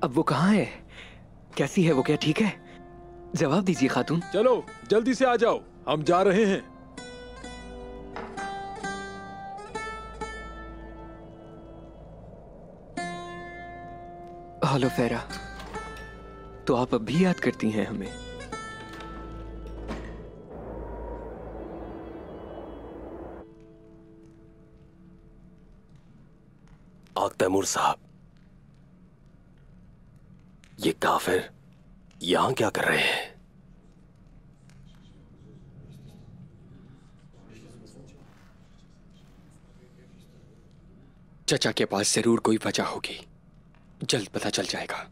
अब वो कहाँ है? कैसी है वो? क्या ठीक है? जवाब दीजिए खातून। चलो जल्दी से आ जाओ, हम जा रहे हैं। हेलो फेरा, तो आप अब भी याद करती हैं हमें? आग तैमूर साहब, ये काफिर यहां क्या कर रहे हैं? चचा के पास जरूर कोई वजह होगी, जल्द पता चल जाएगा।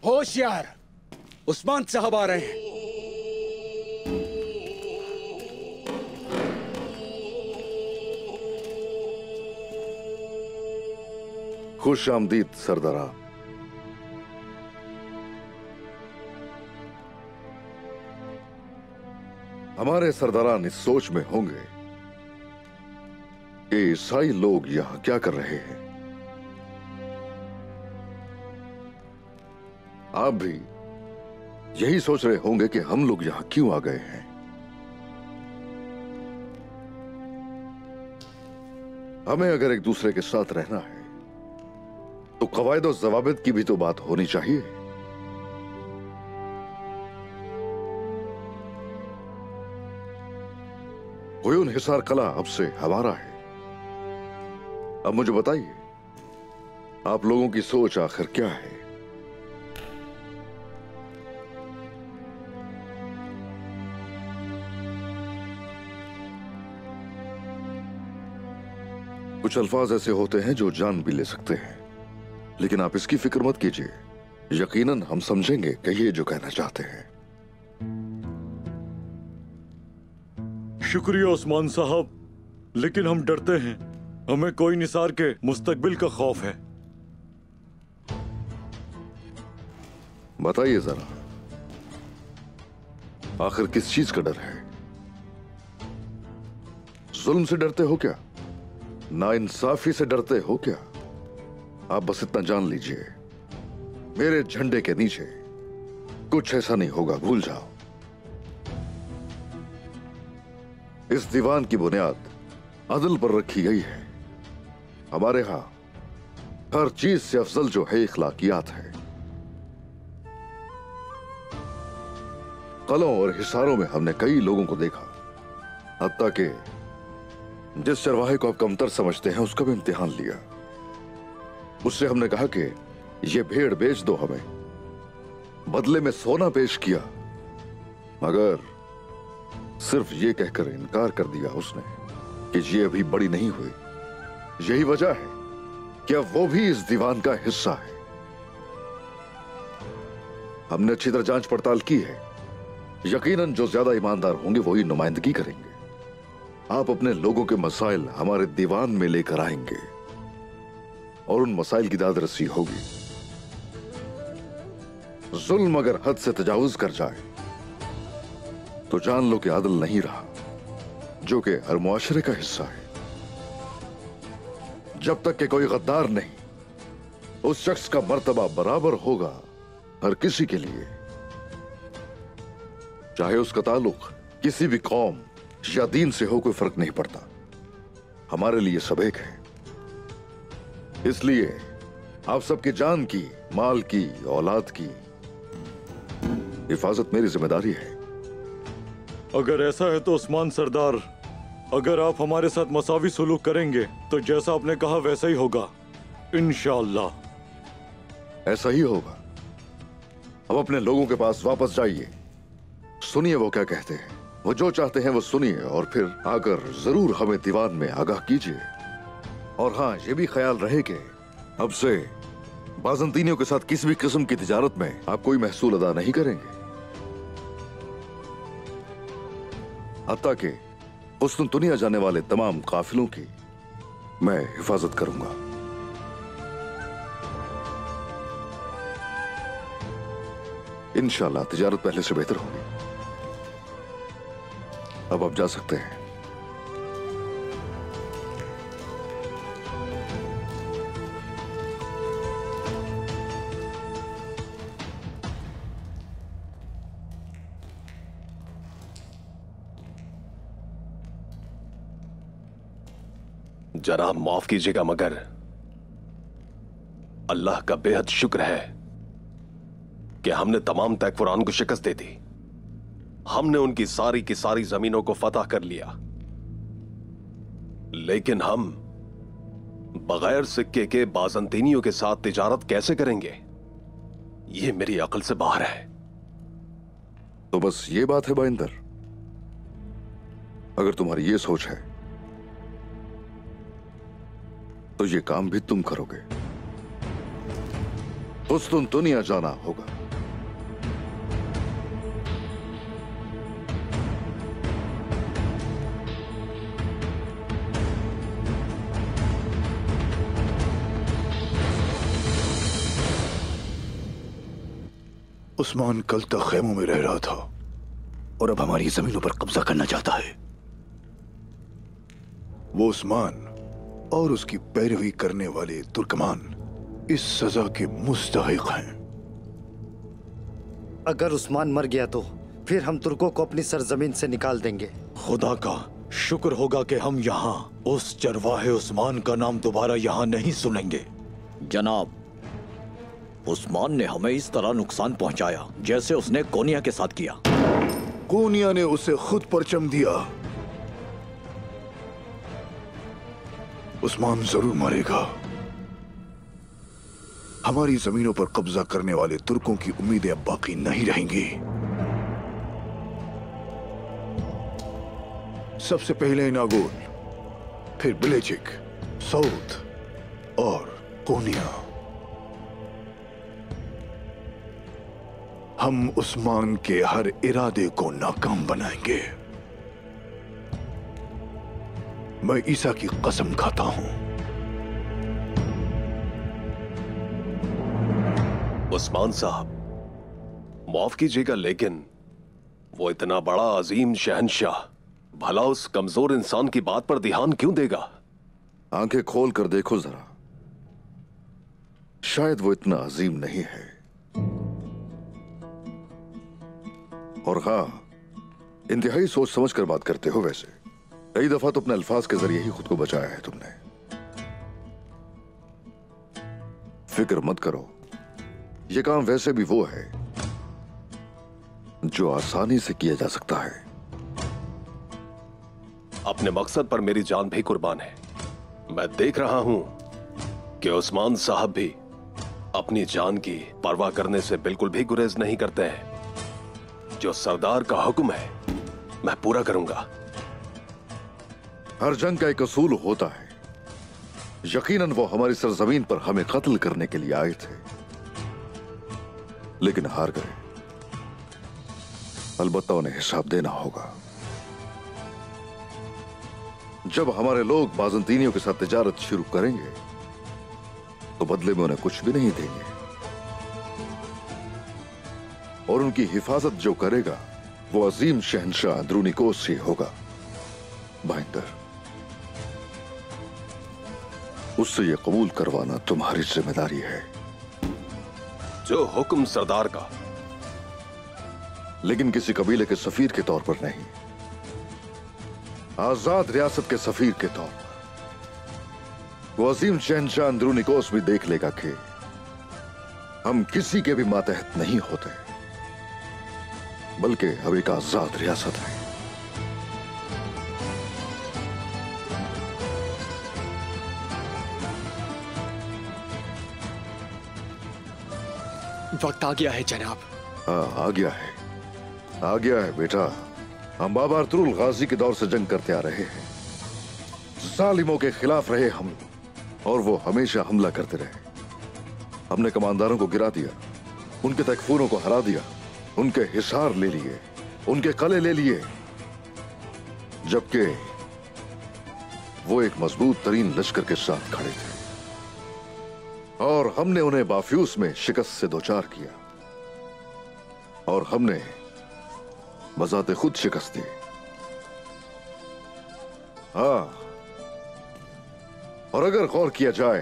होशियार, उस्मान साहब आ रहे हैं। खुश आमदीद सरदारा। हमारे सरदारान इस सोच में होंगे कि ईसाई लोग यहां क्या कर रहे हैं। आप भी यही सोच रहे होंगे कि हम लोग यहां क्यों आ गए हैं। हमें अगर एक दूसरे के साथ रहना है तो कवायद और जवाबित की भी तो बात होनी चाहिए। हुयून हिसार कला अब से हमारा है। अब मुझे बताइए, आप लोगों की सोच आखिर क्या है? कुछ अल्फाज ऐसे होते हैं जो जान भी ले सकते हैं, लेकिन आप इसकी फिक्र मत कीजिए, यकीनन हम समझेंगे कि ये जो कहना चाहते हैं। शुक्रिया उस्मान साहब, लेकिन हम डरते हैं। हमें कोई निसार के मुस्तकबिल का खौफ है। बताइए जरा, आखिर किस चीज का डर है? जुल्म से डरते हो क्या? नाइंसाफी से डरते हो क्या? आप बस इतना जान लीजिए, मेरे झंडे के नीचे कुछ ऐसा नहीं होगा, भूल जाओ। इस दीवान की बुनियाद अदल पर रखी गई है। हमारे यहां हर चीज से अफजल जो है इखलाकियात है। कलों और हिसारों में हमने कई लोगों को देखा, हत्ता कि जिस चरवाहे को आप कमतर समझते हैं उसका भी इम्तिहान लिया। उससे हमने कहा कि ये भेड़ बेच दो हमें, बदले में सोना पेश किया, मगर सिर्फ ये कहकर इनकार कर दिया उसने कि ये अभी बड़ी नहीं हुई। यही वजह है कि अब वो भी इस दीवान का हिस्सा है। हमने अच्छी तरह जांच पड़ताल की है। यकीनन जो ज्यादा ईमानदार होंगे वही नुमाइंदगी करेंगे। आप अपने लोगों के मसाइल हमारे दीवान में लेकर आएंगे और उन मसाइल की दादरसी होगी। जुल्म अगर हद से तजावुज कर जाए तो जान लो कि आदल नहीं रहा, जो कि हर मुआशरे का हिस्सा है। जब तक कि कोई गद्दार नहीं, उस शख्स का मर्तबा बराबर होगा हर किसी के लिए, चाहे उसका ताल्लुक किसी भी कौम या दीन से हो, कोई फर्क नहीं पड़ता। हमारे लिए सब एक है। इसलिए आप सबकी जान की, माल की, औलाद की हिफाजत मेरी जिम्मेदारी है। अगर ऐसा है तो उस्मान सरदार, अगर आप हमारे साथ मसावी सुलूक करेंगे तो जैसा आपने कहा वैसा ही होगा, इंशाअल्लाह। ऐसा ही होगा। अब अपने लोगों के पास वापस जाइए, सुनिए वो क्या कहते हैं। वो जो चाहते हैं वो सुनिए और फिर आकर जरूर हमें दीवान में आगाह कीजिए। और हाँ, ये भी ख्याल रहे कि अब से बाज़ंतीनियों के साथ किसी भी किस्म की तिजारत में आप कोई महसूल अदा नहीं करेंगे, हत्ता कि कुस्तुनतुनिया जाने वाले तमाम काफिलों की मैं हिफाजत करूंगा। इंशाअल्लाह तिजारत पहले से बेहतर होगी। अब आप जा सकते हैं। जनाब माफ कीजिएगा, मगर अल्लाह का बेहद शुक्र है कि हमने तमाम तैकुरान को शिकस्त दे दी। हमने उनकी सारी की सारी जमीनों को फतह कर लिया, लेकिन हम बगैर सिक्के के बाजंतीनियों के साथ तिजारत कैसे करेंगे? यह मेरी अकल से बाहर है। तो बस ये बात है बाइंदर, अगर तुम्हारी ये सोच है तो ये काम भी तुम करोगे। उस्तुन दुनिया जाना होगा। उस्मान कल तक खेमों में रह रहा था और अब हमारी जमीनों पर कब्जा करना चाहता है। वो उस्मान और उसकी पैरवी करने वाले तुर्कमान इस सजा के मुस्तहिक हैं। अगर उस्मान मर गया तो फिर हम तुर्कों को अपनी सरजमीन से निकाल देंगे। खुदा का शुक्र होगा कि हम यहाँ उस चरवाहे उस्मान का नाम दोबारा यहाँ नहीं सुनेंगे। जनाब, उस्मान ने हमें इस तरह नुकसान पहुंचाया जैसे उसने कोनिया के साथ किया। कोनिया ने उसे खुद परचम दिया। उस्मान जरूर मरेगा। हमारी जमीनों पर कब्जा करने वाले तुर्कों की उम्मीदें अब बाकी नहीं रहेंगी। सबसे पहले नागोल, फिर बिलेचिक, साउथ और कोनिया। हम उस्मान के हर इरादे को नाकाम बनाएंगे। मैं ईसा की कसम खाता हूं। उस्मान साहब, माफ कीजिएगा, लेकिन वो इतना बड़ा अजीम शहंशाह भला उस कमजोर इंसान की बात पर ध्यान क्यों देगा? आंखें खोल कर देखो जरा, शायद वो इतना अजीम नहीं है। और हां, इंतहाई सोच समझ कर बात करते हो। वैसे कई दफा तो अपने अल्फाज के जरिए ही खुद को बचाया है तुमने। फिक्र मत करो, यह काम वैसे भी वो है जो आसानी से किया जा सकता है। अपने मकसद पर मेरी जान भी कुर्बान है। मैं देख रहा हूं कि उस्मान साहब भी अपनी जान की परवाह करने से बिल्कुल भी गुरेज नहीं करते हैं। जो सरदार का हुक्म है मैं पूरा करूंगा। हर जंग का एक असूल होता है। यकीनन वो हमारी सरजमीन पर हमें कत्ल करने के लिए आए थे, लेकिन हार गए। अलबत्ता उन्हें हिसाब देना होगा। जब हमारे लोग बाजंतीनियों के साथ तिजारत शुरू करेंगे तो बदले में उन्हें कुछ भी नहीं देंगे, और उनकी हिफाजत जो करेगा वो अजीम शहंशाह अंद्रूनिकोस ही होगा। बाइंदर, उससे यह कबूल करवाना तुम्हारी जिम्मेदारी है। जो हुक्म सरदार का, लेकिन किसी कबीले के सफीर के तौर पर नहीं, आजाद रियासत के सफीर के तौर पर। वो अजीम शहंशाह अंद्रूनिकोस भी देख लेगा कि हम किसी के भी मातहत नहीं होते, बल्कि अब एक आजाद रियासत है। वक्त आ गया है जनाब। हाँ, आ गया है, आ गया है बेटा। हम बाबा अरतुरुल गाजी के दौर से जंग करते आ रहे हैं। जालिमों के खिलाफ रहे हम, और वो हमेशा हमला करते रहे। हमने कमांडरों को गिरा दिया, उनके तकफूरों को हरा दिया, उनके हिसार ले लिए, उनके कले ले लिए, जबकि वो एक मजबूत तरीन लश्कर के साथ खड़े थे। और हमने उन्हें बाफ्यूस में शिकस्त से दोचार किया, और हमने बजाते खुद शिकस्त दी। हाँ, और अगर गौर किया जाए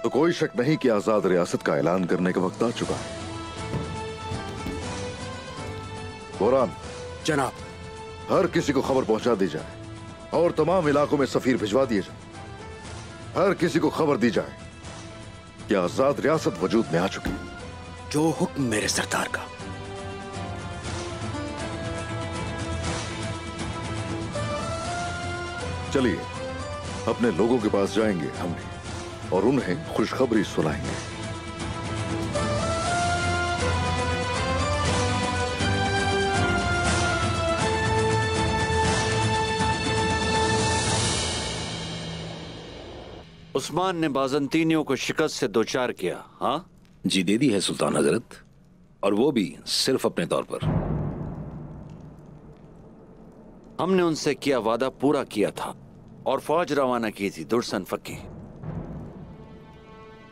तो कोई शक नहीं कि आजाद रियासत का ऐलान करने का वक्त आ चुका है। बोरान, जनाब, हर किसी को खबर पहुंचा दी जाए और तमाम इलाकों में सफीर भिजवा दिए जाए। हर किसी को खबर दी जाए कि आजाद रियासत वजूद में आ चुकी है। जो हुक्म मेरे सरदार का। चलिए अपने लोगों के पास जाएंगे हम भी और उन्हें खुशखबरी सुनाएंगे। उस्मान ने बाजंतीनियों को शिकस्त से दोचार किया। हाँ जी, दे दी है सुल्तान हजरत, और वो भी सिर्फ अपने तौर पर। हमने उनसे किया वादा पूरा किया था और फौज रवाना की थी दुर्सन फक्की।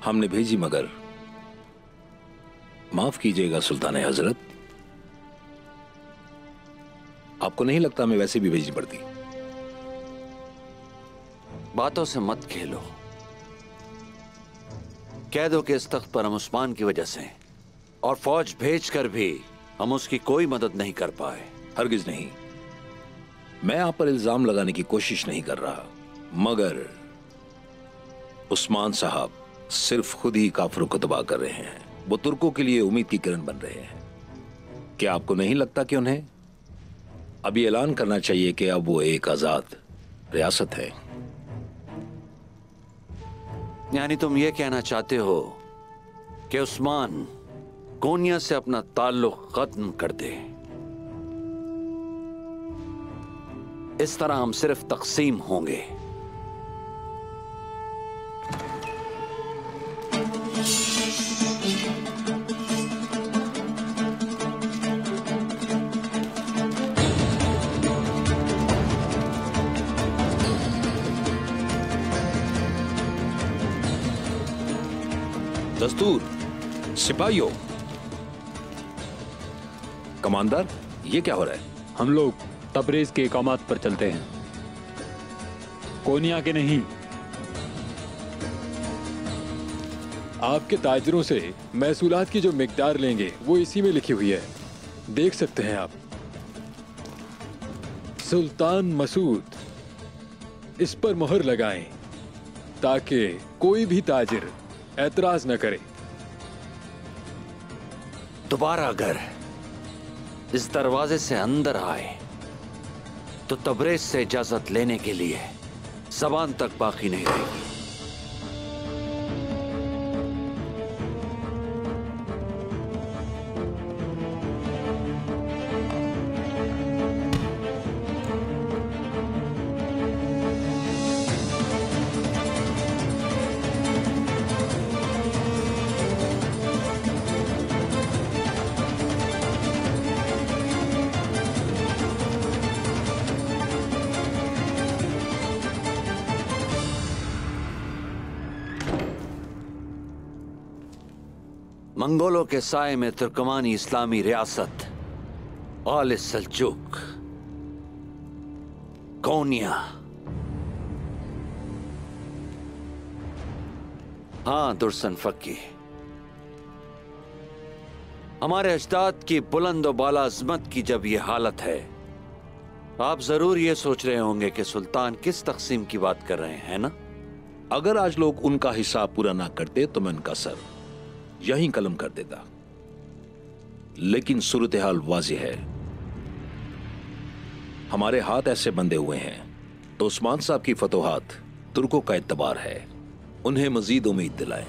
हमने भेजी, मगर माफ कीजिएगा सुल्तान हजरत, आपको नहीं लगता हमें वैसे भी भेजनी पड़ती? बातों से मत खेलो। कह दो कि इस तख्त पर हम उस्मान की वजह से हैं और फौज भेजकर भी हम उसकी कोई मदद नहीं कर पाए। हरगिज नहीं, मैं आप पर इल्जाम लगाने की कोशिश नहीं कर रहा, मगर उस्मान साहब सिर्फ खुद ही काफिरों को तबाह कर रहे हैं। वो तुर्कों के लिए उम्मीद की किरण बन रहे हैं। क्या आपको नहीं लगता कि उन्हें अभी ऐलान करना चाहिए कि अब वो एक आजाद रियासत है? यानी तुम ये कहना चाहते हो कि उस्मान कोनिया से अपना ताल्लुक खत्म कर दे। इस तरह हम सिर्फ तकसीम होंगे। दस्तूर, सिपाहियों, कमांडर, ये क्या हो रहा है? हम लोग तबरेज के इकामात पर चलते हैं, कोनिया के नहीं। आपके ताजरों से महसूलात की जो मिकदार लेंगे वो इसी में लिखी हुई है, देख सकते हैं आप। सुल्तान मसूद, इस पर मोहर लगाएं ताकि कोई भी ताजिर ऐतराज न करे। दोबारा अगर इस दरवाजे से अंदर आए तो तबरेज से इजाजत लेने के लिए ज़बान तक बाकी नहीं रहेगी। मंगोलों के साए में तुर्कमानी इस्लामी रियासत आल सल्जूक, कोनिया। हाँ दुर्सन फक्की, हमारे अजदाद की बुलंद और बाला अजमत की जब ये हालत है, आप जरूर ये सोच रहे होंगे कि सुल्तान किस तकसीम की बात कर रहे हैं ना? अगर आज लोग उनका हिसाब पूरा ना करते तो मैं उनका सर यहीं कलम कर देता, लेकिन सूरत हाल वाज़ेह है। हमारे हाथ ऐसे बंधे हुए हैं तो उस्मान साहब की फतोहात तुर्कों का एतबार है, उन्हें मजीद उम्मीद दिलाएं।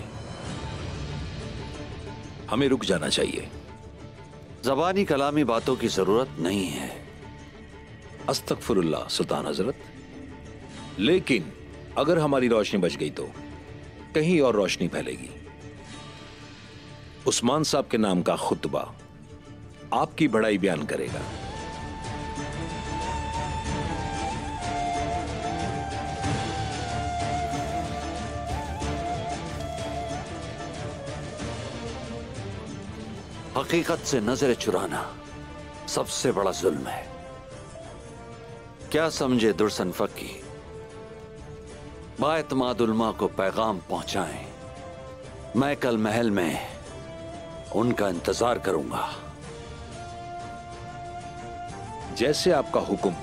हमें रुक जाना चाहिए। ज़बानी कलामी बातों की जरूरत नहीं है। अस्तगफिरुल्लाह सुल्तान हजरत, लेकिन अगर हमारी रोशनी बच गई तो कहीं और रोशनी फैलेगी। उस्मान साहब के नाम का खुतबा आपकी बड़ाई बयान करेगा। हकीकत से नजर चुराना सबसे बड़ा जुल्म है। क्या समझे दुर्सन फक्की? बाएतमाद उलमा को पैगाम पहुंचाएं। मैं कल महल में उनका इंतजार करूंगा। जैसे आपका हुक्म।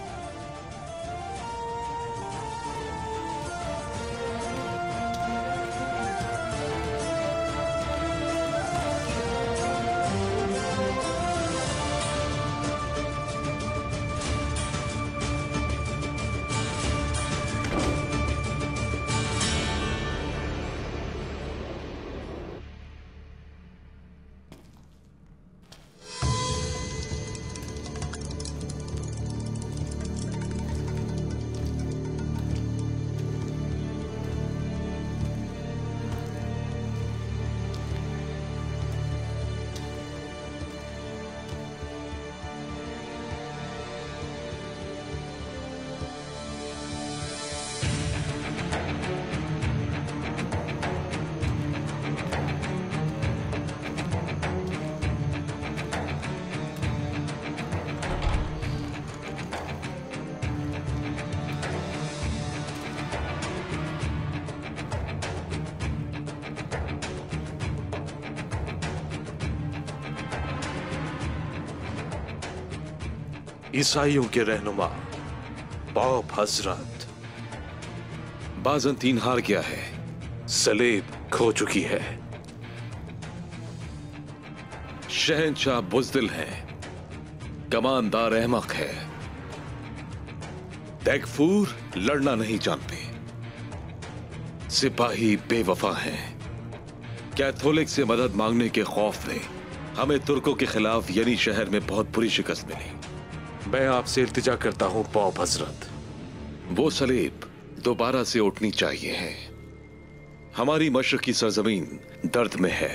ईसाइयों के रहनुमा पॉप हजरत, बाज़ंतीन हार गया है, सलेब खो चुकी है, शहंशाह बुज़दिल है, कमानदार अहमक है, तैगफूर लड़ना नहीं जानते, सिपाही बेवफा हैं, कैथोलिक से मदद मांगने के खौफ में हमें तुर्कों के खिलाफ यानी शहर में बहुत बुरी शिकस्त मिली। मैं आपसे इल्तिजा करता हूं पॉप हजरत, वो सलेब दोबारा से उठनी चाहिए है। हमारी मशरकी सरजमीन दर्द में है,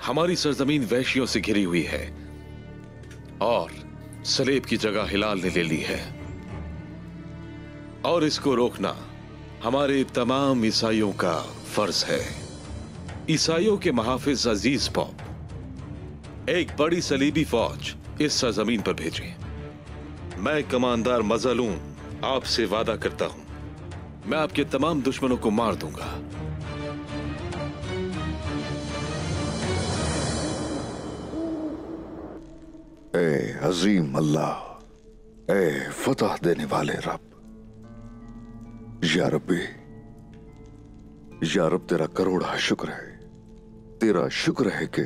हमारी सरजमीन वैश्यों से घिरी हुई है और सलेब की जगह हिलाल ने ले ली है, और इसको रोकना हमारे तमाम ईसाइयों का फर्ज है। ईसाइयों के महाफिज अजीज पॉप, एक बड़ी सलीबी फौज इस सरजमीन पर भेजें। मैं कमांडर मजलूम आपसे वादा करता हूं, मैं आपके तमाम दुश्मनों को मार दूंगा। ए अजीम अल्लाह, ए फतह देने वाले रब, या रब्बी, या रब तेरा करोड़ा शुक्र है, तेरा शुक्र है कि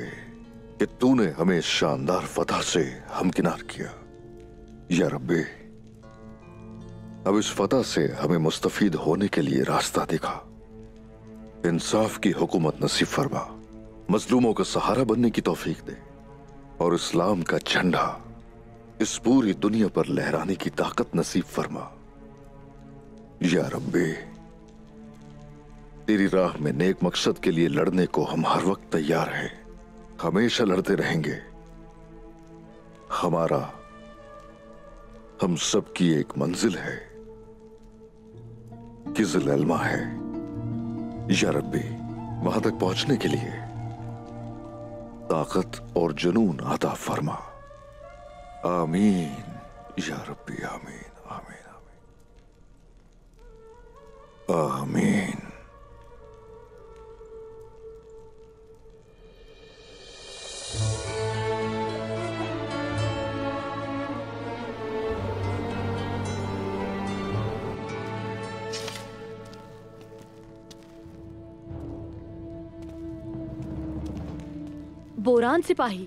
तूने हमें शानदार फतह से हमकिनार किया। या रब्बी, अब इस फतह से हमें मुस्तफीद होने के लिए रास्ता दिखा। इंसाफ की हुकूमत नसीब फरमा, मजलूमों का सहारा बनने की तौफीक दे और इस्लाम का झंडा इस पूरी दुनिया पर लहराने की ताकत नसीब फरमा। या रब्बी, तेरी राह में नेक मकसद के लिए लड़ने को हम हर वक्त तैयार हैं, हमेशा लड़ते रहेंगे। हमारा, हम सब की एक मंजिल है, किज़ल इल्मा है। या रब्बी, वहां तक पहुंचने के लिए ताकत और जुनून अता फरमा। आमीन या रब्बी, आमीन आमीन आमीन आमीन। बोरान सिपाही,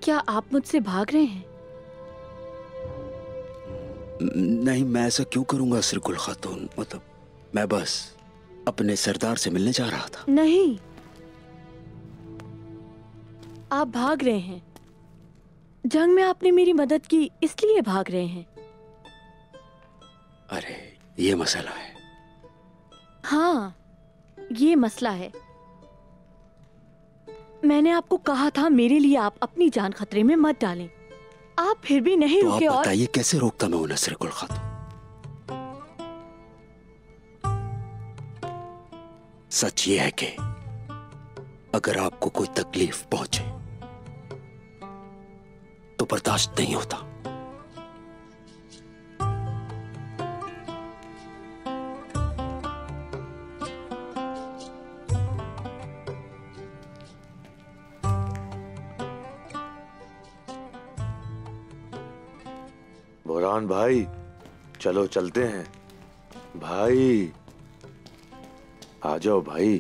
क्या आप मुझसे भाग रहे हैं? नहीं, मैं ऐसा क्यों करूंगा सिरकुल खातून, मतलब मैं बस अपने सरदार से मिलने जा रहा था। नहीं, आप भाग रहे हैं। जंग में आपने मेरी मदद की, इसलिए भाग रहे हैं। अरे ये मसला है। हाँ, ये मसला है। मैंने आपको कहा था मेरे लिए आप अपनी जान खतरे में मत डालें। आप फिर भी नहीं रुके। आप बताइए कैसे रोकता मैं उन्हें सिरकुल खातून? सच ये है कि अगर आपको कोई तकलीफ पहुंचे तो बर्दाश्त नहीं होता। बोरान भाई, चलो चलते हैं। भाई आ जाओ भाई।